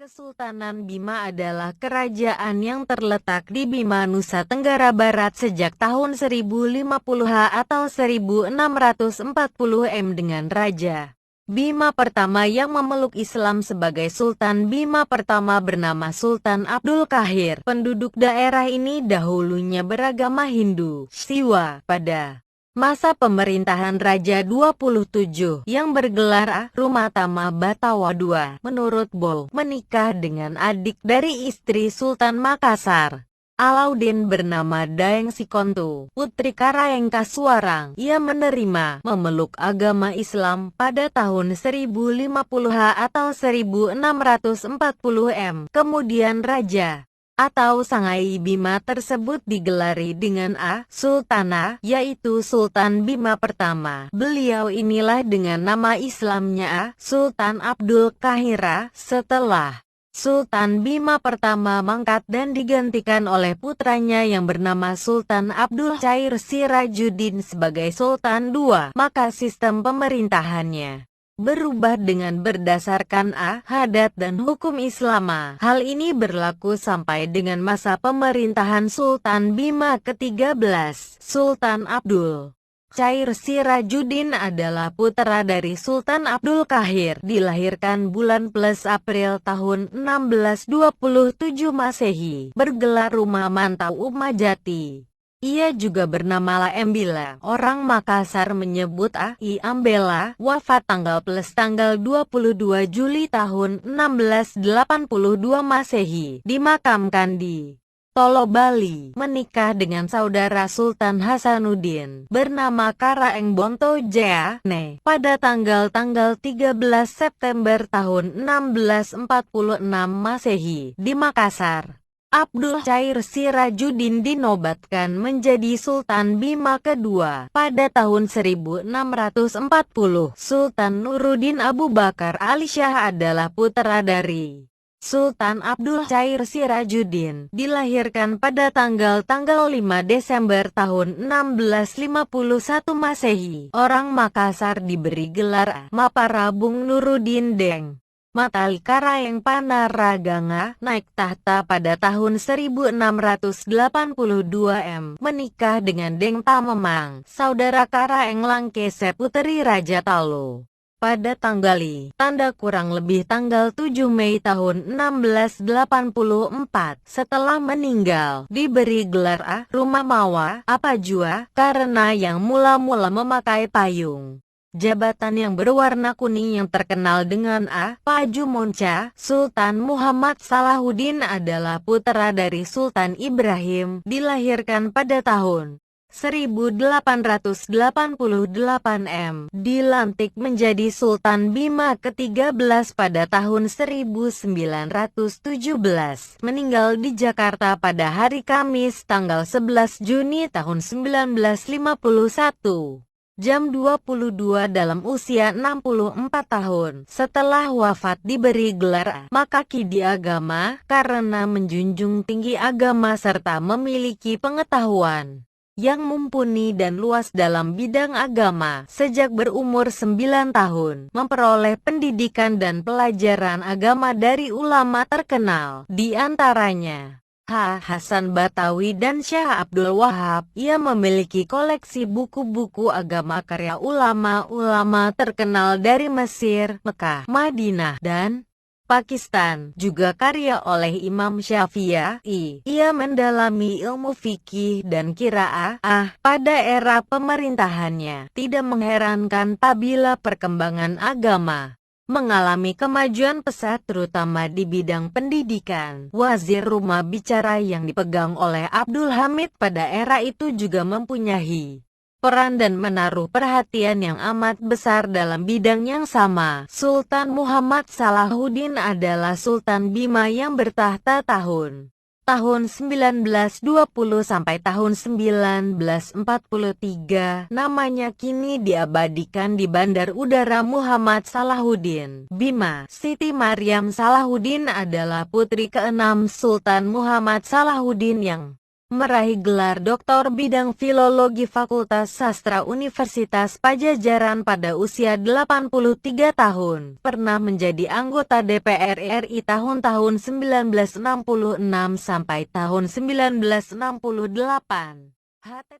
Kesultanan Bima adalah kerajaan yang terletak di Bima, Nusa Tenggara Barat sejak tahun 1050 atau 1640 dengan Raja Bima pertama yang memeluk Islam sebagai Sultan Bima pertama bernama Sultan Abdul Qahir. Penduduk daerah ini dahulunya beragama Hindu, Siwa. Pada masa pemerintahan Raja 27 yang bergelar Rumatama Batawa II, menurut Bol, menikah dengan adik dari istri Sultan Makassar, Alauddin bernama Daeng Sikontu, putri Karaeng Kasuarang. Ia menerima memeluk agama Islam pada tahun 1050 atau 1640 Kemudian Raja atau Sangai Bima tersebut digelari dengan Sultana, yaitu Sultan Bima pertama. Beliau inilah dengan nama Islamnya Sultan Abdul Qahir. Setelah Sultan Bima pertama mangkat dan digantikan oleh putranya yang bernama Sultan Abdul Qair Sirajuddin sebagai Sultan II, maka sistem pemerintahannya berubah dengan berdasarkan adat dan hukum Islam. Hal ini berlaku sampai dengan masa pemerintahan Sultan Bima ke-13. Sultan Abdul Qair Sirajuddin adalah putra dari Sultan Abdul Qahir, dilahirkan bulan Plus April tahun 1627 Masehi, bergelar Rumah Mantau Umajati. Ia juga bernama Laembila. Orang Makassar menyebut I Ambela. Wafat tanggal Plus tanggal 22 Juli tahun 1682 Masehi. Dimakamkan di Tolo, Bali. Menikah dengan saudara Sultan Hasanuddin bernama Karaeng Bonto Jane pada tanggal 13 September tahun 1646 Masehi di Makassar. Abdul Qair Sirajuddin dinobatkan menjadi Sultan Bima kedua pada tahun 1640. Sultan Nuruddin Abu Bakar Ali Shah adalah putra dari Sultan Abdul Qair Sirajuddin, dilahirkan pada tanggal 5 Desember tahun 1651 Masehi. Orang Makassar diberi gelar Maparabung Nuruddin Deng Matali Karaeng Panaraganga, naik tahta pada tahun 1682 menikah dengan Deng Tamemang, saudara Karaeng Langkese puteri Raja Talo. Pada tanda kurang lebih tanggal 7 Mei tahun 1684, setelah meninggal, diberi gelar Rumah Mawa Apajua, karena yang mula-mula memakai payung jabatan yang berwarna kuning yang terkenal dengan Paju Monca. Sultan Muhammad Salahuddin adalah putra dari Sultan Ibrahim, dilahirkan pada tahun 1888 dilantik menjadi Sultan Bima ke-13 pada tahun 1917, meninggal di Jakarta pada hari Kamis tanggal 11 Juni tahun 1951. Jam 22 dalam usia 64 tahun. Setelah wafat diberi gelar Makaki di agama karena menjunjung tinggi agama serta memiliki pengetahuan yang mumpuni dan luas dalam bidang agama. Sejak berumur 9 tahun, memperoleh pendidikan dan pelajaran agama dari ulama terkenal, di antaranya Hasan Batawi dan Syah Abdul Wahab. Ia memiliki koleksi buku-buku agama karya ulama-ulama terkenal dari Mesir, Mekah, Madinah, dan Pakistan. Juga karya oleh Imam Syafi'i. Ia mendalami ilmu fikih dan qiraah pada era pemerintahannya. Tidak mengherankan apabila perkembangan agama mengalami kemajuan pesat terutama di bidang pendidikan. Wazir Rumah Bicara yang dipegang oleh Abdul Hamid pada era itu juga mempunyai peran dan menaruh perhatian yang amat besar dalam bidang yang sama. Sultan Muhammad Salahuddin adalah Sultan Bima yang bertahta tahun 1920 sampai tahun 1943. Namanya kini diabadikan di Bandar Udara Muhammad Salahuddin. Bima Siti Maryam Salahuddin adalah putri ke-6 Sultan Muhammad Salahuddin yang meraih gelar doktor bidang filologi Fakultas Sastra Universitas Pajajaran pada usia 83 tahun. Pernah menjadi anggota DPR RI tahun-tahun 1966 sampai tahun 1968.